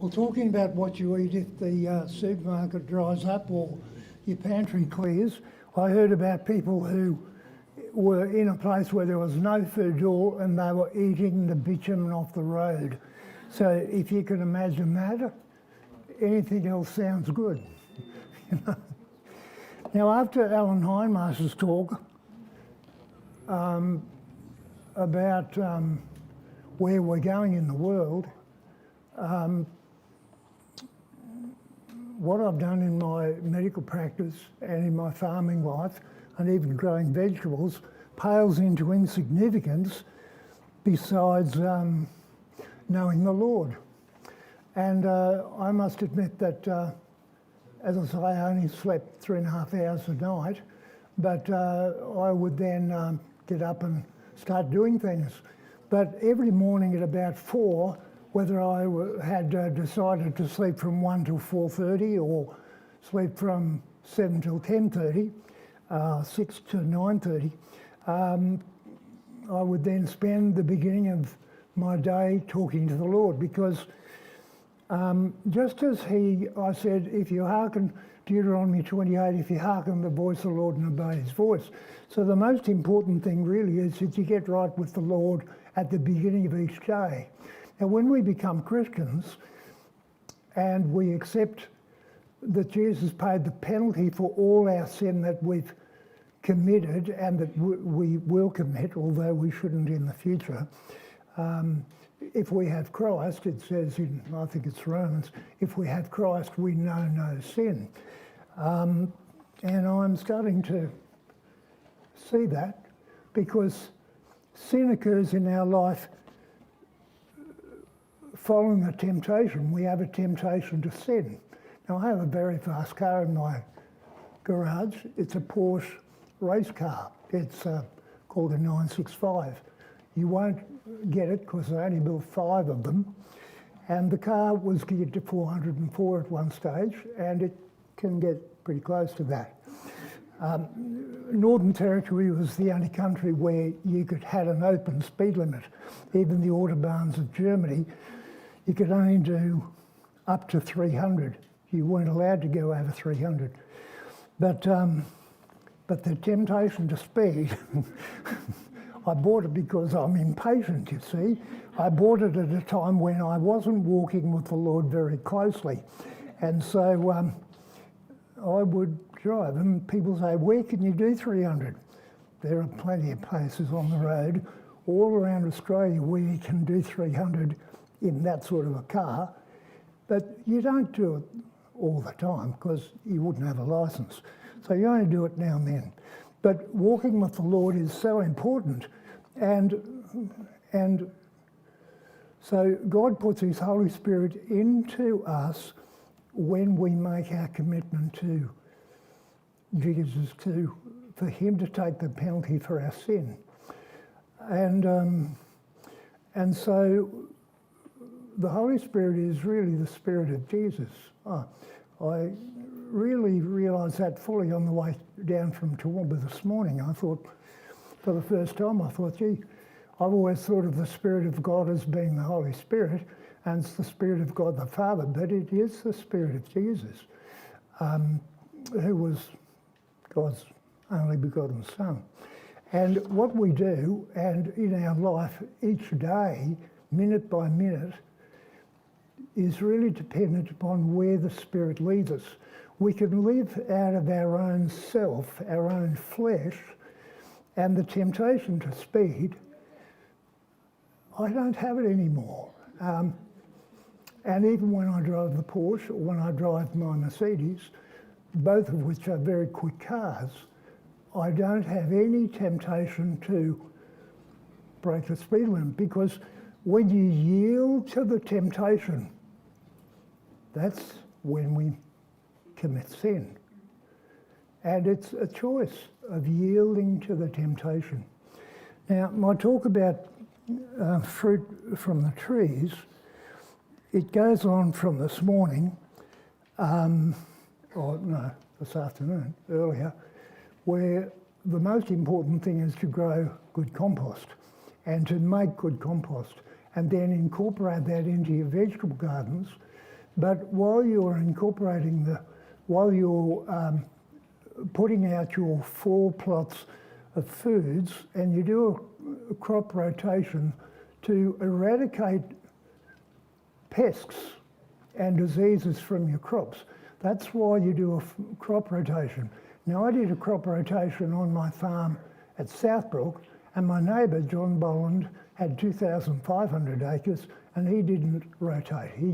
Well, talking about what you eat if the supermarket dries up or your pantry clears, I heard about people who were in a place where there was no food at all and they were eating the bitumen off the road. So if you can imagine that, anything else sounds good. You know? Now, after Alan Hindmarsh's talk about where we're going in the world, what I've done in my medical practice and in my farming life, and even growing vegetables, pales into insignificance besides knowing the Lord. And I must admit that, as I say, I only slept 3.5 hours a night, but I would then get up and start doing things. But every morning at about 4, whether I had decided to sleep from 1 till 4:30 or sleep from 7 till 10:30, 6 to 9:30, I would then spend the beginning of my day talking to the Lord, because just as I said, if you hearken, Deuteronomy 28, if you hearken the voice of the Lord and obey his voice. So the most important thing really is that you get right with the Lord at the beginning of each day. Now, when we become Christians and we accept that Jesus paid the penalty for all our sin that we've committed and that we will commit, although we shouldn't in the future, if we have Christ, it says in, I think it's Romans, if we have Christ, we know no sin. And I'm starting to see that, because sin occurs in our life following a temptation. We have a temptation to sin. Now, I have a very fast car in my garage. It's a Porsche race car. It's called a 965. You won't get it because they only built 5 of them. And the car was geared to 404 at one stage, and it can get pretty close to that. Northern Territory was the only country where you could have an open speed limit. Even the autobahns of Germany, you could only do up to 300. You weren't allowed to go over 300. But the temptation to speed, I bought it because I'm impatient, you see. I bought it at a time when I wasn't walking with the Lord very closely. And so I would drive, and people say, where can you do 300? There are plenty of places on the road all around Australia where you can do 300 in that sort of a car, but you don't do it all the time because you wouldn't have a license. So you only do it now and then. But walking with the Lord is so important, and so God puts his Holy Spirit into us when we make our commitment to Jesus, for him to take the penalty for our sin. And so the Holy Spirit is really the Spirit of Jesus. I really realised that fully on the way down from Toowoomba this morning. I thought, for the first time, gee, I've always thought of the Spirit of God as being the Holy Spirit, and it's the Spirit of God the Father, but it is the Spirit of Jesus, who was God's only begotten Son. And what we do, and in our life each day, minute by minute, is really dependent upon where the Spirit leads us. We can live out of our own self, our own flesh, and the temptation to speed, I don't have it anymore. And even when I drive the Porsche or when I drive my Mercedes, both of which are very quick cars, I don't have any temptation to break the speed limit, because when you yield to the temptation, that's when we commit sin. And it's a choice of yielding to the temptation. Now, my talk about fruit from the trees, it goes on from this morning, this afternoon, earlier, where the most important thing is to grow good compost and to make good compost, and then incorporate that into your vegetable gardens But while you're while you're putting out your 4 plots of foods, and you do a crop rotation to eradicate pests and diseases from your crops. That's why you do a crop rotation. Now, I did a crop rotation on my farm at Southbrook, and my neighbour, John Boland, had 2,500 acres, and he didn't rotate. He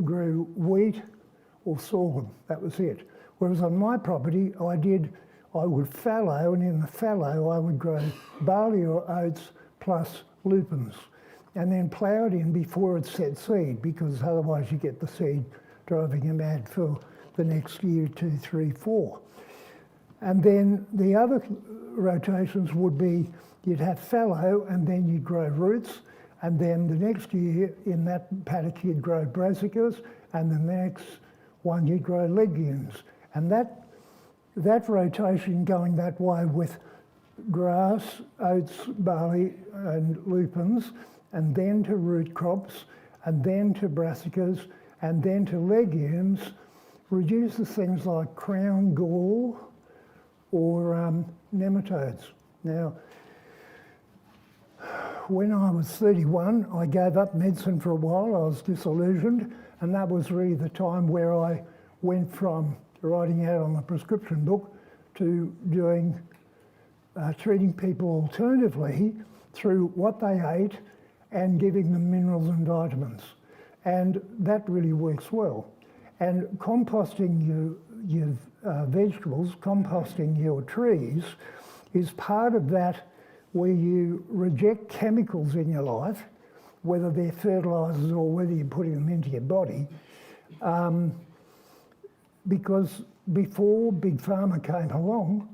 grew wheat or sorghum, that was it. Whereas on my property, I would fallow, and in the fallow I would grow barley or oats plus lupins, and then plough it in before it set seed, because otherwise you get the seed driving you mad for the next year, 2, 3, 4. And then the other rotations would be, you'd have fallow and then you'd grow roots, and then the next year in that paddock you'd grow brassicas, and the next one you'd grow legumes. And that rotation going that way with grass, oats, barley and lupins, and then to root crops, and then to brassicas, and then to legumes, reduces things like crown gall or nematodes. Now, when I was 31, I gave up medicine for a while. I was disillusioned, and that was really the time where I went from writing out on the prescription book to doing treating people alternatively through what they ate and giving them minerals and vitamins. And that really works well. And composting your vegetables, composting your trees is part of that, where you reject chemicals in your life, whether they're fertilisers or whether you're putting them into your body. Because before Big Pharma came along,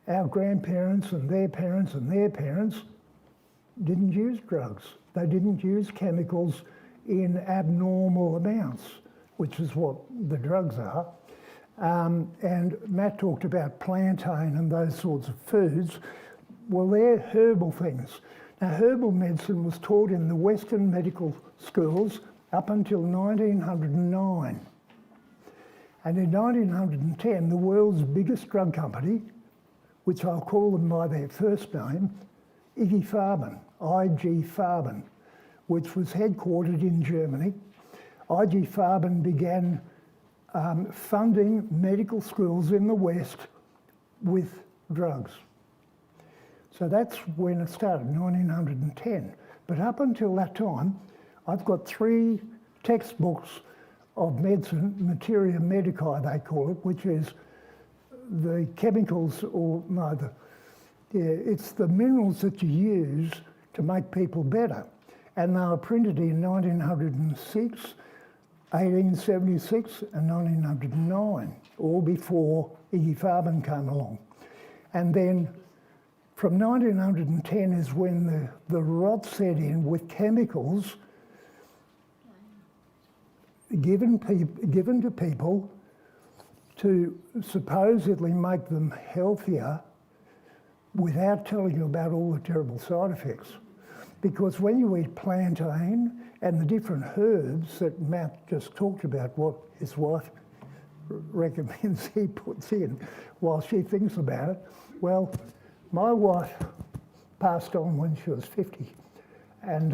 our grandparents and their parents and their parents didn't use drugs. They didn't use chemicals in abnormal amounts, which is what the drugs are. And Matt talked about plantain and those sorts of foods. Well, they're herbal things. Now, herbal medicine was taught in the Western medical schools up until 1909. And in 1910, the world's biggest drug company, which I'll call them by their first name, IG Farben, which was headquartered in Germany. IG Farben began funding medical schools in the West with drugs. So that's when it started, 1910. But up until that time, I've got 3 textbooks of medicine, materia medicae they call it, which is the chemicals, or no, it's the minerals that you use to make people better. And they were printed in 1906, 1876 and 1909, all before IG Farben came along. And then from 1910 is when the rot set in with chemicals given to people to supposedly make them healthier without telling you about all the terrible side effects. Because when you eat plantain and the different herbs that Matt just talked about, what his wife recommends he puts in while she thinks about it, well, my wife passed on when she was 50. And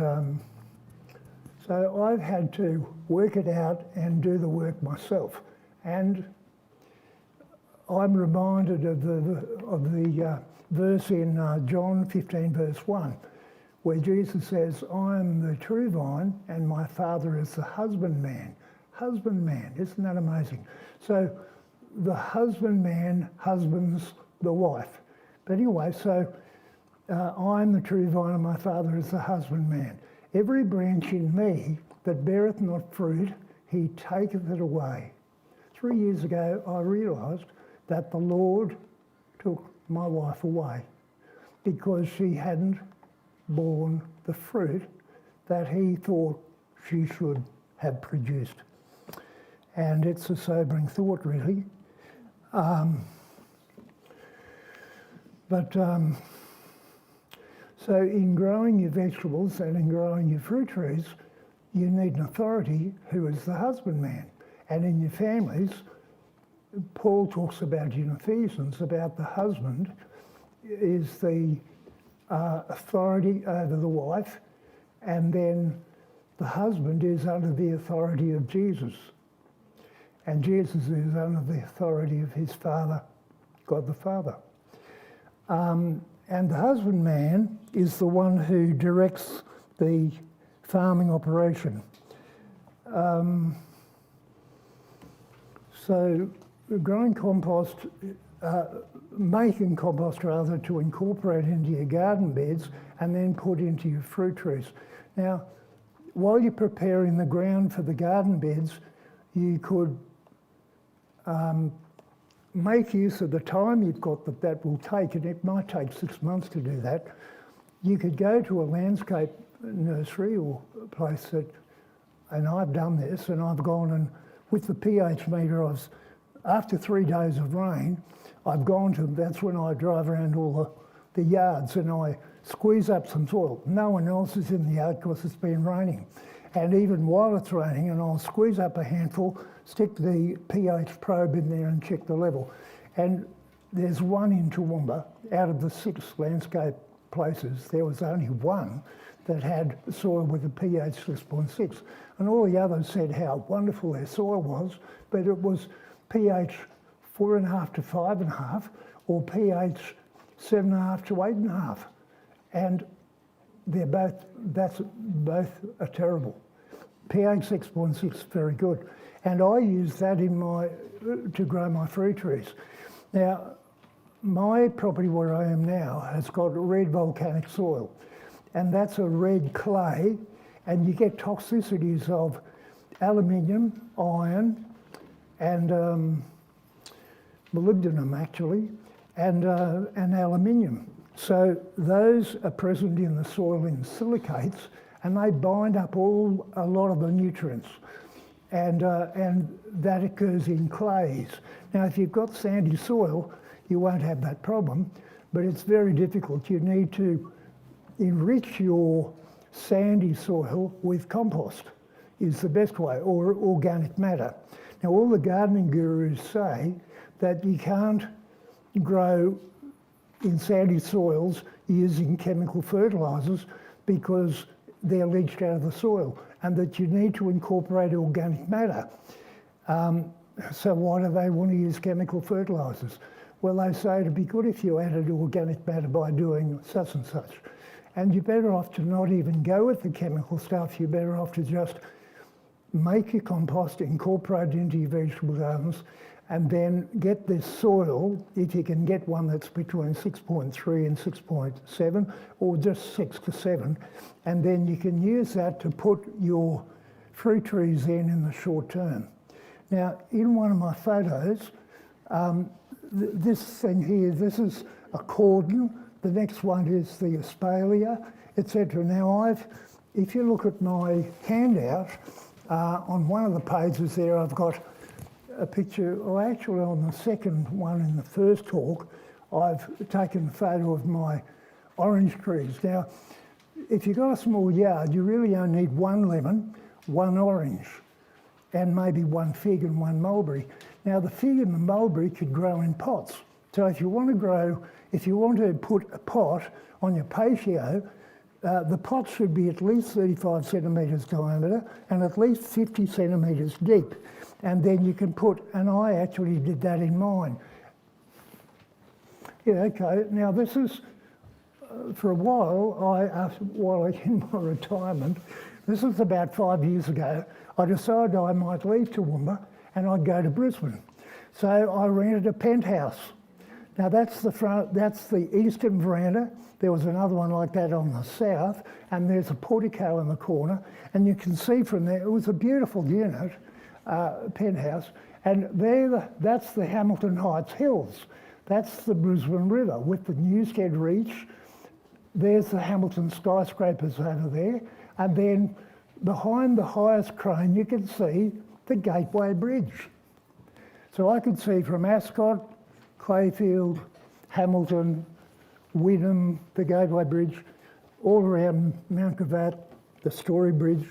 so I've had to work it out and do the work myself. And I'm reminded of the verse in John 15, verse 1, where Jesus says, I am the true vine and my Father is the husbandman. Husbandman, isn't that amazing? So the husbandman husbands the wife. But anyway, so I'm the true vine and my Father is the husbandman. Every branch in me that beareth not fruit, he taketh it away. 3 years ago, I realised that the Lord took my wife away because she hadn't borne the fruit that he thought she should have produced. And it's a sobering thought, really. So in growing your vegetables and in growing your fruit trees, you need an authority who is the husbandman. And in your families, Paul talks about in Ephesians about the husband is the authority over the wife, and then the husband is under the authority of Jesus. And Jesus is under the authority of his Father, God the Father. And the husbandman is the one who directs the farming operation. So growing compost, making compost rather, to incorporate into your garden beds and then put into your fruit trees. Now, while you're preparing the ground for the garden beds, you could make use of the time you've got that will take, and it might take 6 months to do that. You could go to a landscape nursery or a place that, and I've done this, and I've gone and with the pH meter, after 3 days of rain, I've gone to, that's when I drive around all the yards and I squeeze up some soil. No one else is in the yard because it's been raining. And even while it's raining, and I'll squeeze up a handful, stick the pH probe in there and check the level. And there's one in Toowoomba, out of the 6 landscape places, there was only one that had soil with a pH 6.6. And all the others said how wonderful their soil was, but it was pH 4.5 to 5.5, or pH 7.5 to 8.5. And they're both are terrible. pH 6.6, very good. And I use that to grow my fruit trees. Now, my property where I am now has got red volcanic soil, and that's a red clay, and you get toxicities of aluminium, iron, and molybdenum actually, and aluminium. So those are present in the soil in silicates, and they bind up a lot of the nutrients, and that occurs in clays. Now, if you've got sandy soil, you won't have that problem, but it's very difficult. You need to enrich your sandy soil with compost is the best way, or organic matter. Now, all the gardening gurus say that you can't grow in sandy soils using chemical fertilisers because they're leached out of the soil, and that you need to incorporate organic matter. So why do they want to use chemical fertilisers? Well, they say it'd be good if you added organic matter by doing such and such. And you're better off to not even go with the chemical stuff. You're better off to just make your compost, incorporate it into your vegetable gardens, and then get this soil, if you can get one that's between 6.3 and 6.7, or just 6 to 7, and then you can use that to put your fruit trees in the short term. Now, in one of my photos, this thing here, this is a cordon, the next one is the espalier, etc. Now, if you look at my handout, on one of the pages there, I've got a picture, or actually on the second one in the first talk, I've taken a photo of my orange trees. Now, if you've got a small yard, you really only need 1 lemon, 1 orange, and maybe 1 fig and 1 mulberry. Now, the fig and the mulberry could grow in pots. So if you want to put a pot on your patio, the pot should be at least 35 centimetres diameter and at least 50 centimetres deep. And then you can put, and I actually did that in mine. Yeah, okay, now this is, for a while, while in my retirement, this was about 5 years ago, I decided I might leave Toowoomba and I'd go to Brisbane. So I rented a penthouse. Now that's the eastern veranda. There was another one like that on the south, and there's a portico in the corner, and you can see from there, it was a beautiful unit, penthouse, and that's the Hamilton Heights Hills. That's the Brisbane River with the Newstead Reach. There's the Hamilton skyscrapers over there, and then behind the highest crane you can see the Gateway Bridge. So I could see from Ascot, Clayfield, Hamilton, Wynnum, the Gateway Bridge, all around Mount Gravatt, the Story Bridge,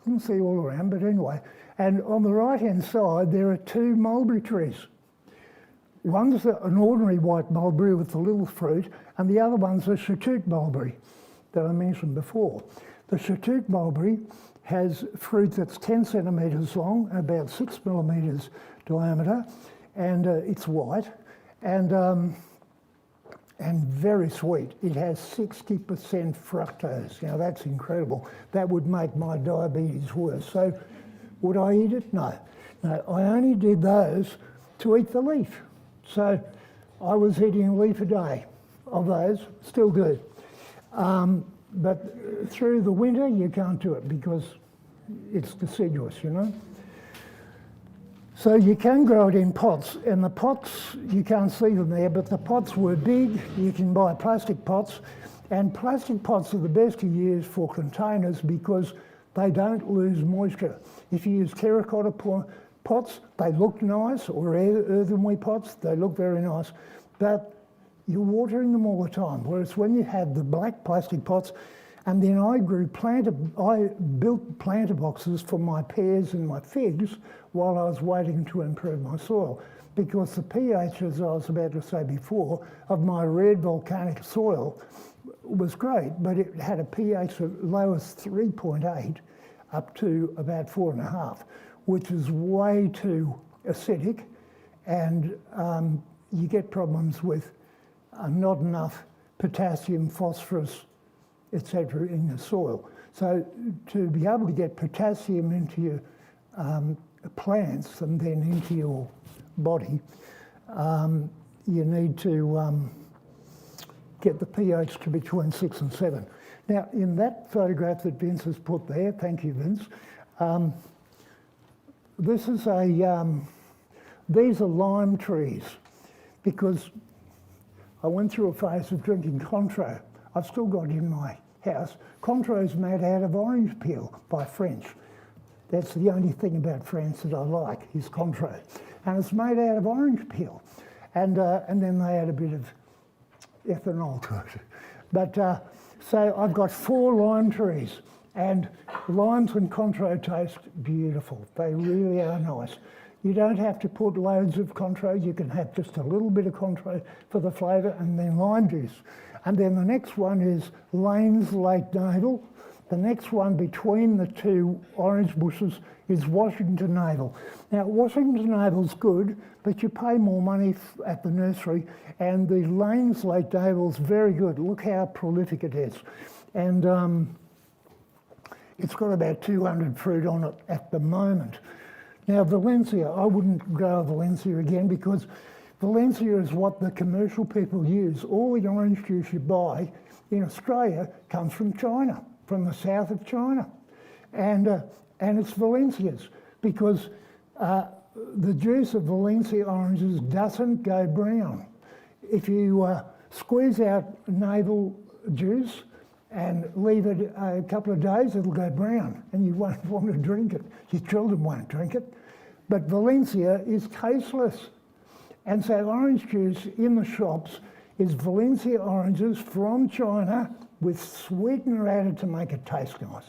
couldn't see all around, but anyway. And on the right-hand side, there are 2 mulberry trees. One's an ordinary white mulberry with the little fruit, and the other one's a Shattuck mulberry that I mentioned before. The Shattuck mulberry has fruit that's 10 centimetres long, about 6 millimetres diameter, and it's white, and very sweet. It has 60% fructose. Now that's incredible. That would make my diabetes worse. So would I eat it? No. No, I only did those to eat the leaf. So I was eating a leaf a day of those, still do. But through the winter you can't do it because it's deciduous, you know. So you can grow it in pots, and the pots, you can't see them there, but the pots were big. You can buy plastic pots, and plastic pots are the best to use for containers because they don't lose moisture. If you use terracotta pots, they look nice, or earthenware pots, they look very nice, but you're watering them all the time. Whereas when you have the black plastic pots, and then I built planter boxes for my pears and my figs while I was waiting to improve my soil, because the pH, as I was about to say before, of my red volcanic soil was great, but it had a pH as low as 3.8 up to about 4.5, which is way too acidic, and you get problems with not enough potassium, phosphorus, etc. in the soil. So to be able to get potassium into your plants and then into your body, you need to get the pH to between 6 and 7. Now, in that photograph that Vince has put there, thank you, Vince, this is these are lime trees, because I went through a phase of drinking Cointreau. I've still got it in my house. Cointreau's made out of orange peel by French. That's the only thing about France that I like, is Cointreau. And it's made out of orange peel. And then they add a bit of ethanol to it. But so I've got 4 lime trees, and limes and Cointreau taste beautiful. They really are nice. You don't have to put loads of Cointreau. You can have just a little bit of Cointreau for the flavour, and then lime juice. And then the next one is Lane's Late Navel. The next one between the 2 orange bushes is Washington Navel. Now, Washington Navel's good, but you pay more money at the nursery, and the Lane's Late Navel's very good. Look how prolific it is. And it's got about 200 fruit on it at the moment. Now, Valencia, I wouldn't grow Valencia again, because Valencia is what the commercial people use. All the orange juice you buy in Australia comes from China, from the south of China. And it's Valencias, because the juice of Valencia oranges doesn't go brown. If you squeeze out navel juice and leave it a couple of days, it'll go brown and you won't want to drink it. Your children won't drink it. But Valencia is tasteless. And so orange juice in the shops is Valencia oranges from China with sweetener added to make it taste nice.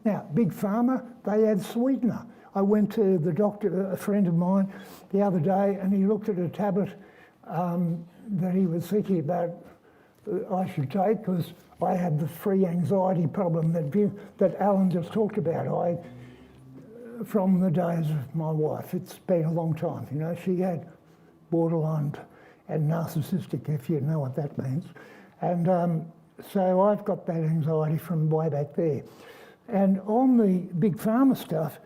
Now, Big Pharma, they add sweetener. I went to the doctor, a friend of mine, the other day, and he looked at a tablet that he was thinking about I should take, because I have the free anxiety problem that Alan just talked about. From the days of my wife, it's been a long time. You know, she had borderline and narcissistic, if you know what that means. And so I've got that anxiety from way back there. And on the Big Pharma stuff,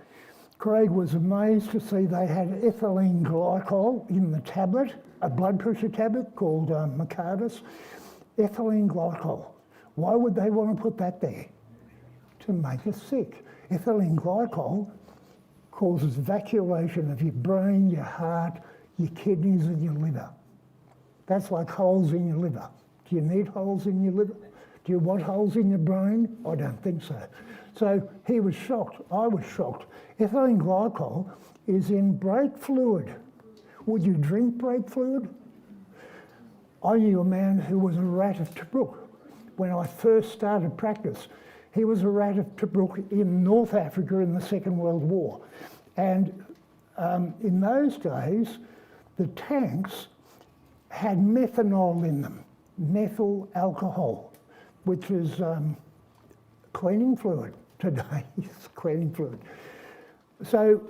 Craig was amazed to see they had ethylene glycol in the tablet, a blood pressure tablet called Macardis. Ethylene glycol. Why would they want to put that there? To make us sick. Ethylene glycol causes vacuolation of your brain, your heart, your kidneys and your liver. That's like holes in your liver. Do you need holes in your liver? Do you want holes in your brain? I don't think so. So he was shocked. I was shocked. Ethylene glycol is in brake fluid. Would you drink brake fluid? I knew a man who was a rat of Tobruk when I first started practice. He was a rat of Tobruk in North Africa in the Second World War. And in those days, the tanks had methanol in them, methyl alcohol, which is cleaning fluid today. It's cleaning fluid. So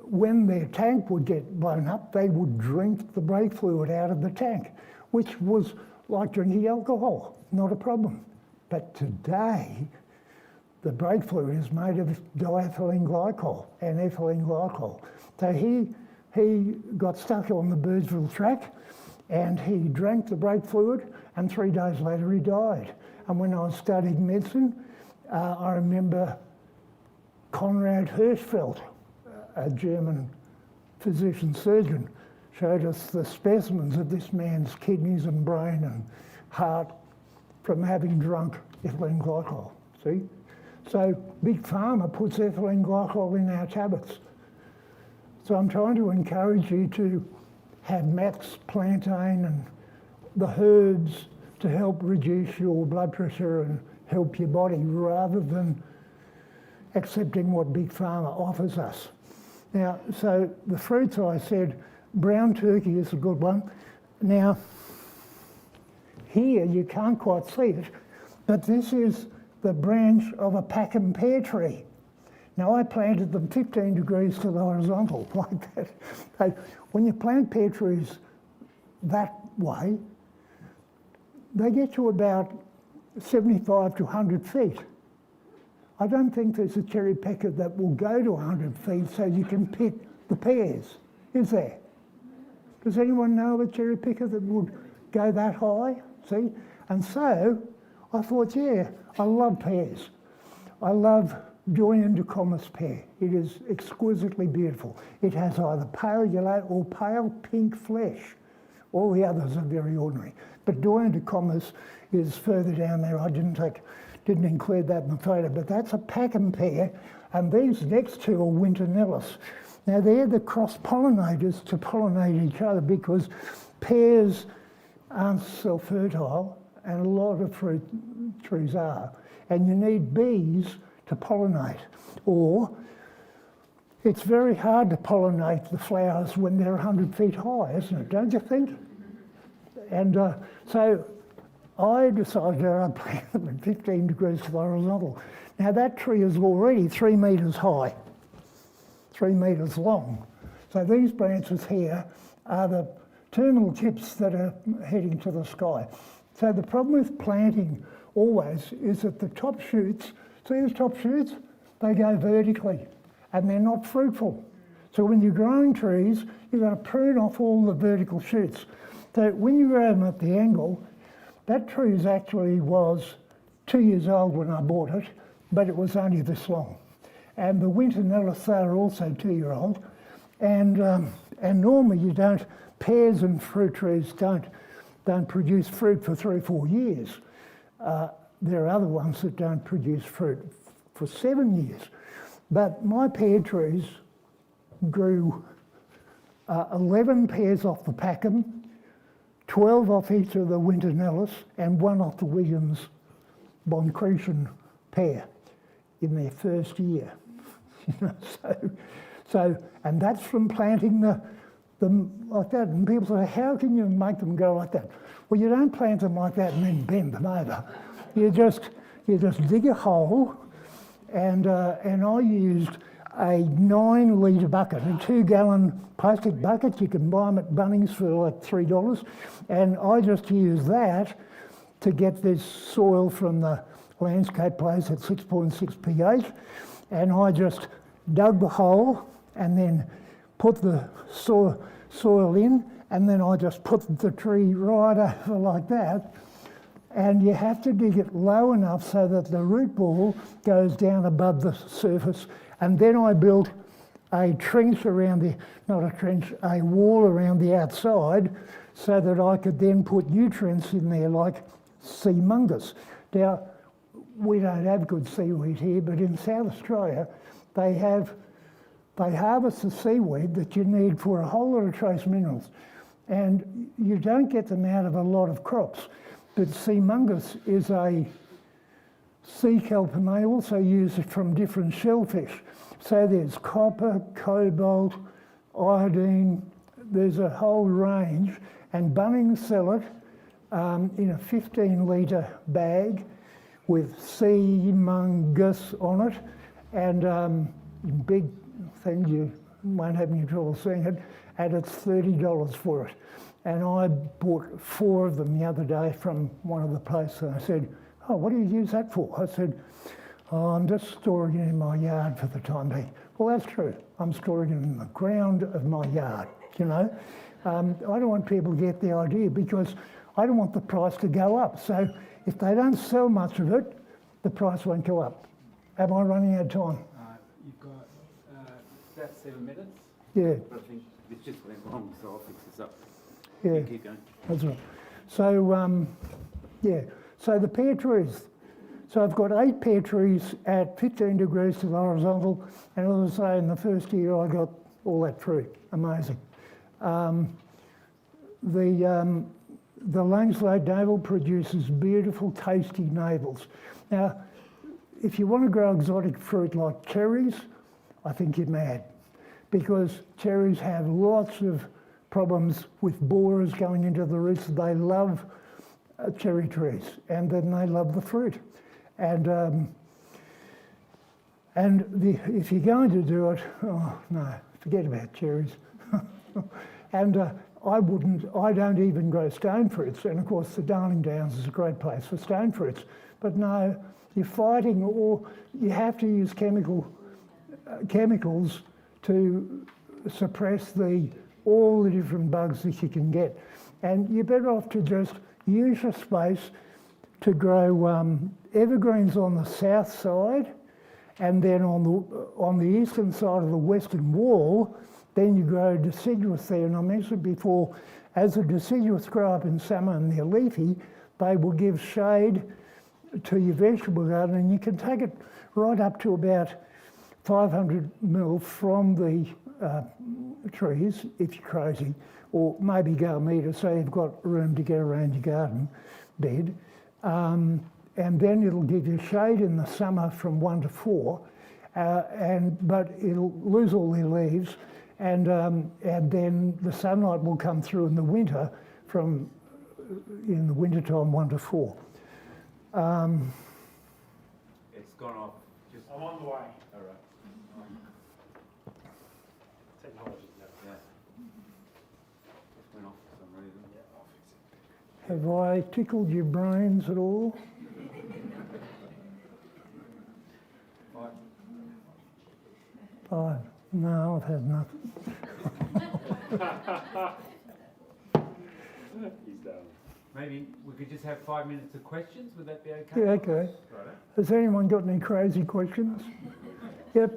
when their tank would get blown up, they would drink the brake fluid out of the tank, which was like drinking alcohol, not a problem. But today, the brake fluid is made of diethylene glycol and ethylene glycol. So he got stuck on the Birdsville track and he drank the brake fluid, and 3 days later he died. And when I was studying medicine, I remember Konrad Hirschfeld, a German physician surgeon, showed us the specimens of this man's kidneys and brain and heart from having drunk ethylene glycol, see? So Big Pharma puts ethylene glycol in our tablets. So I'm trying to encourage you to have Matt's plantain and the herbs to help reduce your blood pressure and help your body, rather than accepting what Big Pharma offers us. Now, so the fruits, I said, brown turkey is a good one. Now, here you can't quite see it, but this is the branch of a Packham pear tree. Now, I planted them 15 degrees to the horizontal, like that. So when you plant pear trees that way, they get to about 75 to 100 feet. I don't think there's a cherry pecker that will go to 100 feet so you can pick the pears, is there? Does anyone know of a cherry picker that would go that high? See? And so I thought, yeah, I love pears. I love Joy and Ducomus pear. It is exquisitely beautiful. It has either pale yellow or pale pink flesh. All the others are very ordinary. But Joy and Ducomus is further down there. I didn't include that in the photo, but that's a Packham pear, and these next two are Winternellus. Now they're the cross-pollinators to pollinate each other, because pears aren't self-fertile, and a lot of fruit trees are, and you need bees to pollinate. Or it's very hard to pollinate the flowers when they're 100 feet high, isn't it, don't you think? And so I decided I'd plant them at 15 degrees to the horizontal. Now that tree is already 3 metres high, 3 metres long. So these branches here are the terminal tips that are heading to the sky. So the problem with planting always is that the top shoots, see the top shoots? They go vertically and they're not fruitful. So when you're growing trees, you've got to prune off all the vertical shoots. So when you grow them at the angle, that tree actually was 2 years old when I bought it, but it was only this long. And the Winternellus, they are also 2-year-old. And normally you don't, pears and fruit trees don't produce fruit for 3 or 4 years. There are other ones that don't produce fruit for 7 years. But my pear trees grew 11 pears off the Packham, 12 off each of the Winternellus, and 1 off the Williams Boncretian pear in their first year. And that's from planting them like that. And people say, how can you make them go like that? Well, you don't plant them like that and then bend them over. You just dig a hole, and I used a 9-litre bucket, a 2-gallon plastic bucket. You can buy them at Bunnings for like $3. And I just used that to get this soil from the landscape place at 6.6 pH. And I just dug the hole and then put the soil in, and then I just put the tree right over like that. And you have to dig it low enough so that the root ball goes down above the surface. And then I built a trench around a wall around the outside, so that I could then put nutrients in there like sea mungus. Now, we don't have good seaweed here, but in South Australia, they harvest the seaweed that you need for a whole lot of trace minerals. And you don't get them out of a lot of crops. But sea mungus is a sea kelp, and they also use it from different shellfish. So there's copper, cobalt, iodine, there's a whole range, and Bunnings sell it in a 15-litre bag with sea mungus on it, and big thing, you won't have any trouble seeing it, and it's $30 for it. And I bought 4 of them the other day from one of the places, and I said, "Oh, what do you use that for?" I said, "Oh, I'm just storing it in my yard for the time being." Well, that's true. I'm storing it in the ground of my yard, you know. I don't want people to get the idea, because I don't want the price to go up. So if they don't sell much of it, the price won't go up. Am I running out of time? You've got about 7 minutes. Yeah. But I think it's just went wrong, so I'll fix this up. Yeah. You keep going. That's right. So, yeah, so the pear trees. So I've got 8 pear trees at 15 degrees to the horizontal, and as I say, in the first year I got all that fruit. Amazing. The Langslow navel produces beautiful, tasty navels. Now, if you want to grow exotic fruit like cherries, I think you're mad, because cherries have lots of problems with borers going into the roots. They love cherry trees, and then they love the fruit. And if you're going to do it, oh no, forget about cherries. And I don't even grow stone fruits, and of course the Darling Downs is a great place for stone fruits. But no, you're fighting, or you have to use chemicals to suppress all the different bugs that you can get. And you're better off to just use your space to grow evergreens on the south side, and then on the eastern side of the western wall, then you grow deciduous there. And I mentioned before, as the deciduous grow up in summer and they're leafy, they will give shade to your vegetable garden, and you can take it right up to about 500 mil from the trees, if you're crazy, or maybe go a metre so you've got room to get around your garden bed. And then it'll give you shade in the summer from 1 to 4, but it'll lose all their leaves, and then the sunlight will come through in the winter in the wintertime 1 to 4. It's gone off. I'm on the way. All right. Technology, yeah. Just went off for some reason. Yeah, I'll fix it. Have I tickled your brains at all? Right. No, I've had nothing. He's down. Maybe we could just have 5 minutes of questions. Would that be okay? Yeah, okay. Right. Has anyone got any crazy questions? Yep.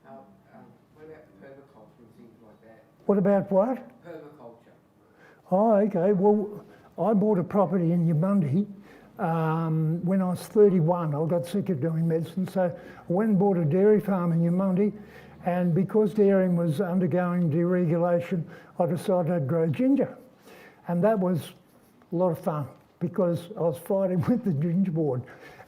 What about permaculture and things like that? What about what? Permaculture. Oh, okay. Well, I bought a property in Yamundi when I was 31. I got sick of doing medicine, so I went and bought a dairy farm in Yamundi, and because dairying was undergoing deregulation, I decided I'd grow ginger. And that was a lot of fun, because I was fighting with the ginger board.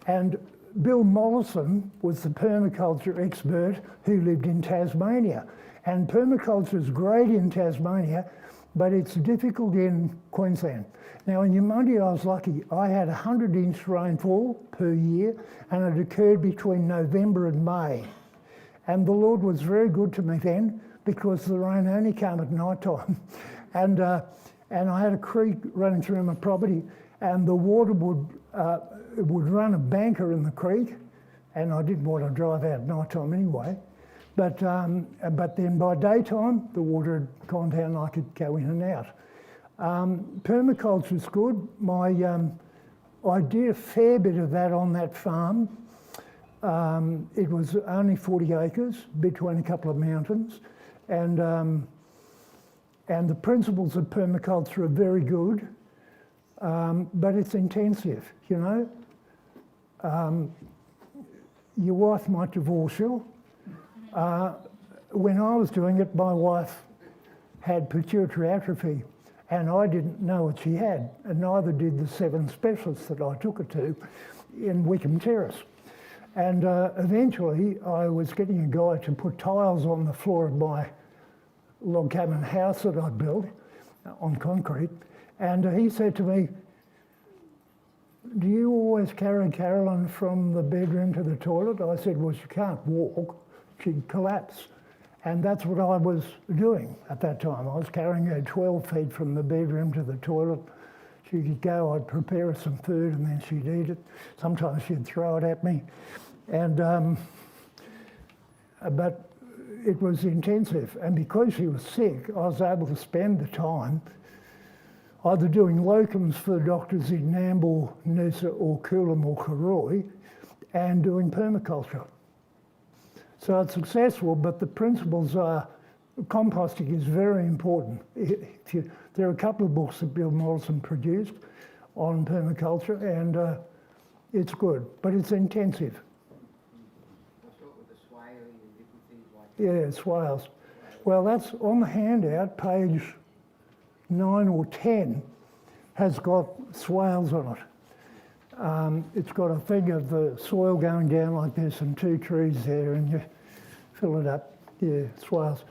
And Bill Mollison was the permaculture expert who lived in Tasmania. And permaculture is great in Tasmania, but it's difficult in Queensland. Now in Yamundi I was lucky. I had 100-inch rainfall per year, and it occurred between November and May. And the Lord was very good to me then, because the rain only came at night time. And I had a creek running through my property, and the water would run a banker in the creek, and I didn't want to drive out at night time anyway. But then by daytime, the water had gone down and I could go in and out. Permaculture is good. I did a fair bit of that on that farm. It was only 40 acres between a couple of mountains, and the principles of permaculture are very good, but it's intensive, you know. Your wife might divorce you. When I was doing it, my wife had pituitary atrophy, and I didn't know what she had, and neither did the 7 specialists that I took her to. in Wickham Terrace. And eventually I was getting a guy to put tiles on the floor of my log cabin house that I built on concrete. And he said to me, "Do you always carry Carolyn from the bedroom to the toilet?" I said, "Well, she can't walk, she'd collapse." And that's what I was doing at that time. I was carrying her 12 feet from the bedroom to the toilet. She could go, I'd prepare her some food and then she'd eat it. Sometimes she'd throw it at me. And, but it was intensive. And because she was sick, I was able to spend the time either doing locums for doctors in Nambour, Noosa or Coolum or Karoi and doing permaculture. So it's successful, but the principles are, composting is very important. There are a couple of books that Bill Mollison produced on permaculture, and it's good, but it's intensive. What's up with the swaling and different things like Yeah, swales. Well, that's on the handout, page 9 or 10, has got swales on it. It's got a thing of the soil going down like this and 2 trees there, and you fill it up. Yeah, swales.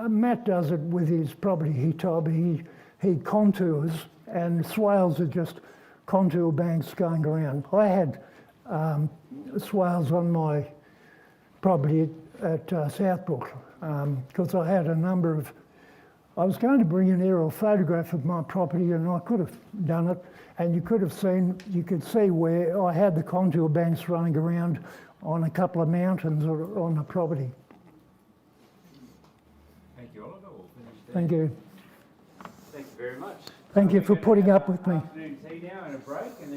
Matt does it with his property. He contours, and swales are just contour banks going around. I had swales on my property at Southbrook because I had a number of. I was going to bring an aerial photograph of my property, and I could have done it, and you could see where I had the contour banks running around on a couple of mountains or on the property. Thank you, Oliver. We'll finish there. Thank you. Thank you very much. Thank you We're for gonna putting have up with me. Afternoon tea now and a break, and then